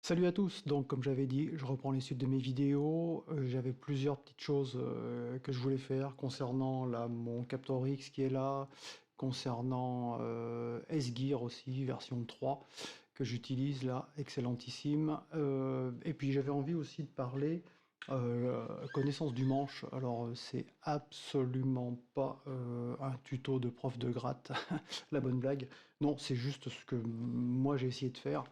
Salut à tous, donc comme j'avais dit, je reprends les suites de mes vidéos. J'avais plusieurs petites choses que je voulais faire concernant là, mon Captor X qui est là, concernant S-Gear aussi, version 3, que j'utilise là, excellentissime. Et puis j'avais envie aussi de parler connaissance du manche. Alors c'est absolument pas un tuto de prof de gratte, la bonne blague. Non, c'est juste ce que moi j'ai essayé de faire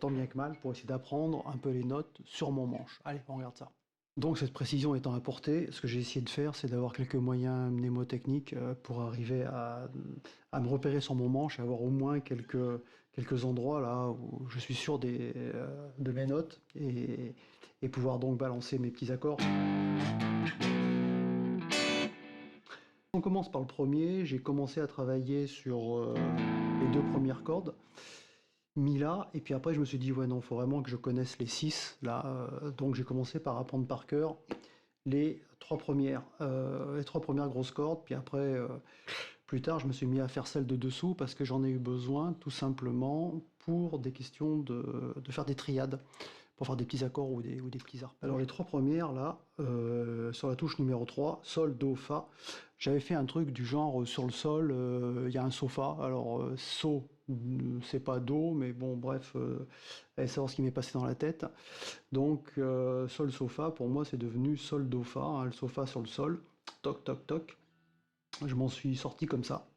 tant bien que mal, pour essayer d'apprendre un peu les notes sur mon manche. Allez, on regarde ça. Donc cette précision étant apportée, ce que j'ai essayé de faire, c'est d'avoir quelques moyens mnémotechniques pour arriver à me repérer sur mon manche et avoir au moins quelques endroits là où je suis sûr de mes notes et pouvoir donc balancer mes petits accords. On commence par le premier, j'ai commencé à travailler sur les deux premières cordes. Mis là, et puis après je me suis dit ouais non, faut vraiment que je connaisse les 6 là, donc j'ai commencé par apprendre par cœur les trois premières grosses cordes, puis après plus tard je me suis mis à faire celles de dessous parce que j'en ai eu besoin tout simplement pour des questions de faire des triades, pour faire des petits accords ou des petits arpèges. Alors les trois premières là, sur la touche numéro 3, Sol, Do, Fa, j'avais fait un truc du genre sur le sol, il y a un sofa, alors So, c'est pas Do, mais bon bref, allez savoir ce qui m'est passé dans la tête. Donc Sol, Sofa, pour moi c'est devenu Sol, Do, Fa, hein, le sofa sur le sol, toc toc toc, je m'en suis sorti comme ça.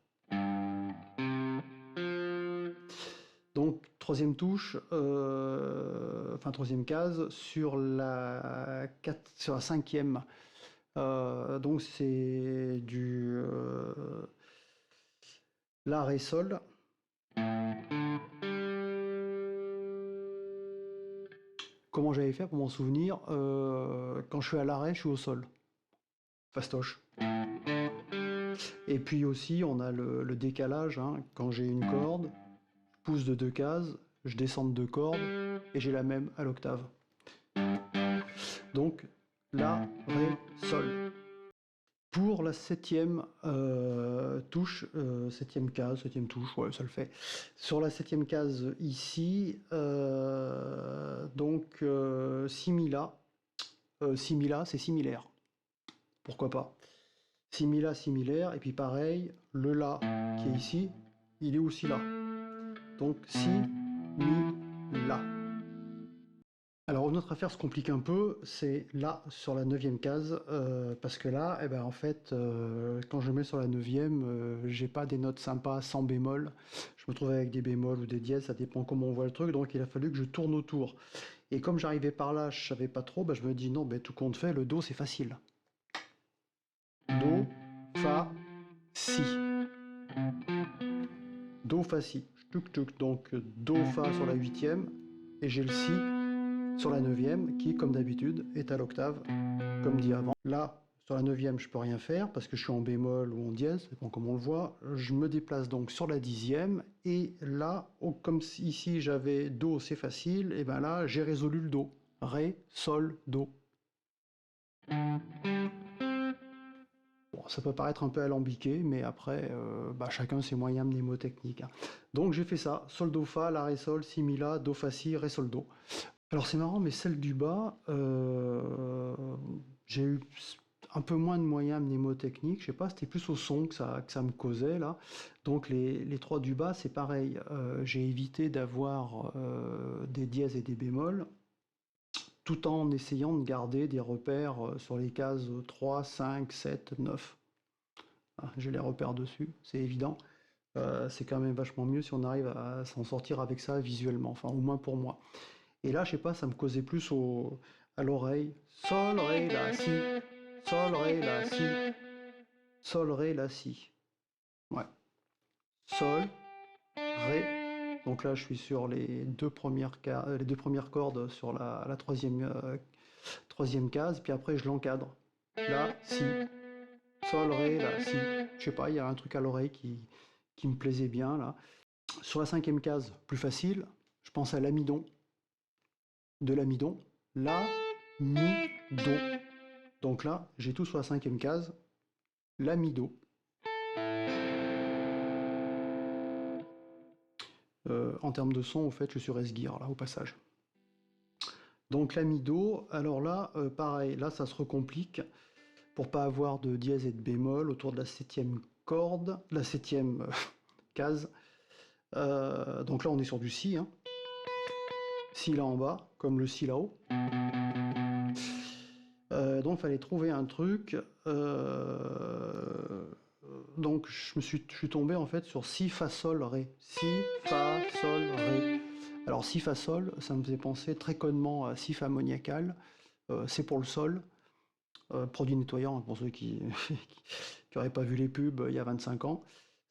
Donc troisième touche, enfin troisième case sur la cinquième. Donc c'est du La, Ré, Sol. Comment j'avais fait pour m'en souvenir? Quand je suis à l'arrêt, je suis au sol. Fastoche. Et puis aussi, on a le décalage. Hein. Quand j'ai une corde, je pousse de deux cases, je descends de deux cordes, et j'ai la même à l'octave. Donc, La, Ré, Sol. Pour la septième touche, septième touche, ouais, ça le fait. Sur la septième case ici, donc simila, c'est similaire. Pourquoi pas? Simila, similaire, et puis pareil, le La qui est ici, il est aussi là. Donc si, mi, la. Alors notre affaire se complique un peu, c'est là sur la neuvième case, parce que là, eh ben, en fait, quand je mets sur la neuvième, j'ai pas des notes sympas sans bémol. Je me trouve avec des bémols ou des dièses, ça dépend comment on voit le truc, donc il a fallu que je tourne autour. Et comme j'arrivais par là, je savais pas trop, bah, je me dis non, ben, tout compte fait, le Do c'est facile. Do, Fa, Si. Do, Fa, Si. Tuk, tuk. Donc Do, Fa sur la huitième, et j'ai le Si sur la neuvième, qui, comme d'habitude, est à l'octave, comme dit avant. Là, sur la neuvième, je peux rien faire, parce que je suis en bémol ou en dièse, bon, comme on le voit. Je me déplace donc sur la dixième, et là, comme ici j'avais Do, c'est facile, et bien là, j'ai résolu le Do. Ré, Sol, Do. Bon, ça peut paraître un peu alambiqué, mais après, bah, chacun ses moyens mnémotechniques. Hein. Donc j'ai fait ça, Sol, Do, Fa, La, Ré, Sol, Si, Mi, La, Do, Fa, Si, Ré, Sol, Do. Alors c'est marrant, mais celle du bas, j'ai eu un peu moins de moyens mnémotechniques. Je sais pas, c'était plus au son que ça me causait là. Donc les trois du bas, c'est pareil. J'ai évité d'avoir des dièses et des bémols, tout en essayant de garder des repères sur les cases 3, 5, 7, 9. Ah, j'ai les repères dessus, c'est évident. C'est quand même vachement mieux si on arrive à s'en sortir avec ça visuellement, enfin au moins pour moi. Et là, je sais pas, ça me causait plus à l'oreille. Sol, ré, la, si. Sol, ré, la, si. Sol, ré, la, si. Ouais. Sol, ré. Donc là, je suis sur les deux premières cordes sur la troisième case. Puis après, je l'encadre. La, si. Sol, ré, la, si. Je sais pas, il y a un truc à l'oreille qui me plaisait bien là. Sur la cinquième case, plus facile. Je pense à l'amidon. De l'amidon. La, mi, do. Donc là, j'ai tout sur la cinquième case. La, mi, do. En termes de son, au fait, je suis S-Gear, là, au passage. Donc la mi do, alors là, pareil, là ça se recomplique pour pas avoir de dièse et de bémol autour de la septième corde, la septième case. Donc là on est sur du si, hein. Si là en bas, comme le si là-haut. Donc il fallait trouver un truc. Donc je suis tombé en fait sur si fa sol ré. Si fa sol ré. Alors si fa sol, ça me faisait penser très connement à si fa ammoniacal. C'est pour le sol. Produit nettoyant pour ceux qui n'auraient pas vu les pubs il y a 25 ans.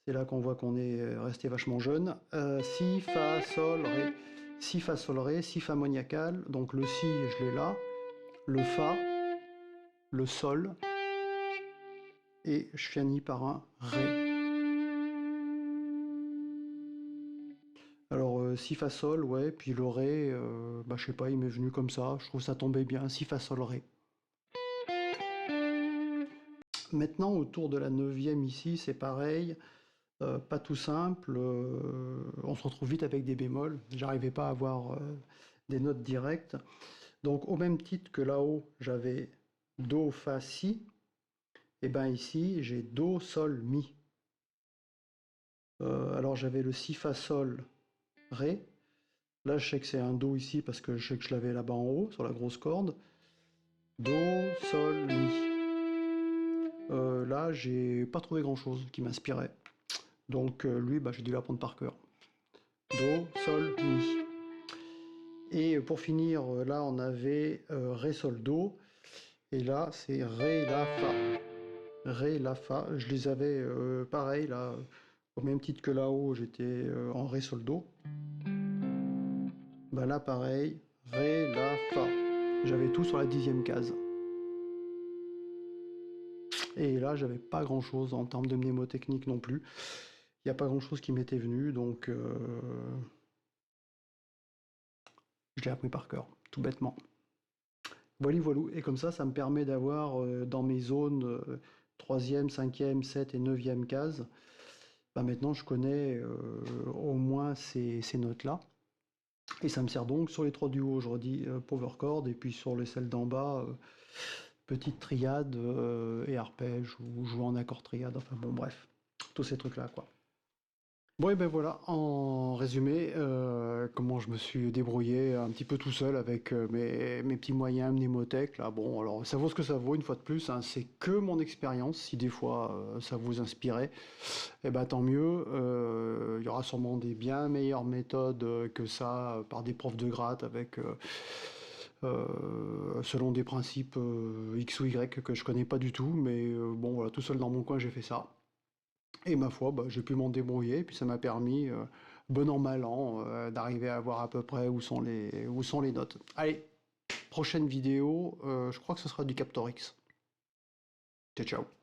C'est là qu'on voit qu'on est resté vachement jeune. Si fa sol ré. Si fa sol ré, si fa ammoniacal. Donc le si je l'ai là. Le fa, le sol, et je finis par un ré. Alors si fa sol, ouais, puis le ré, bah je sais pas, il m'est venu comme ça, je trouve ça tombait bien, si fa sol ré. Maintenant autour de la neuvième ici, c'est pareil, pas tout simple, on se retrouve vite avec des bémols, j'arrivais pas à avoir des notes directes. Donc au même titre que là-haut, j'avais do, fa, si, et ben ici j'ai do, sol, mi. Alors j'avais le si, fa, sol, ré. Là je sais que c'est un do ici parce que je sais que je l'avais là-bas en haut, sur la grosse corde. Do, sol, mi. Là j'ai pas trouvé grand-chose qui m'inspirait. Donc lui, bah, j'ai dû l'apprendre par cœur. Do, sol, mi. Et pour finir, là on avait ré, sol, do. Et là c'est ré, la, fa. Ré, la, fa. Je les avais pareil là, au même titre que là-haut, j'étais en ré, sol, do. Bah là pareil, ré, la, fa. J'avais tout sur la 10e case. Et là j'avais pas grand chose en termes de mnémotechnique non plus. Il n'y a pas grand chose qui m'était venu, donc je l'ai appris par cœur, tout bêtement. Voilà, voilà. Et comme ça me permet d'avoir dans mes zones 3e, 5e, 7 et 9e case, bah maintenant je connais au moins ces notes-là. Et ça me sert donc sur les 3 du haut, je redis power chord, et puis sur les celles d'en bas, petite triade et arpège, ou jouer en accord triade, enfin bon bref, tous ces trucs-là quoi. Bon et ben voilà, en résumé, comment je me suis débrouillé un petit peu tout seul avec mes petits moyens mnémotech là. Bon alors ça vaut ce que ça vaut une fois de plus, hein, c'est que mon expérience, si des fois ça vous inspirait, et ben tant mieux, il y aura sûrement des bien meilleures méthodes que ça par des profs de gratte avec selon des principes X ou Y que je connais pas du tout, mais bon voilà, tout seul dans mon coin j'ai fait ça. Et ma foi, bah, j'ai pu m'en débrouiller, et puis ça m'a permis, bon an mal an, d'arriver à voir à peu près où sont les notes. Allez, prochaine vidéo, je crois que ce sera du Captor X. Ciao ciao.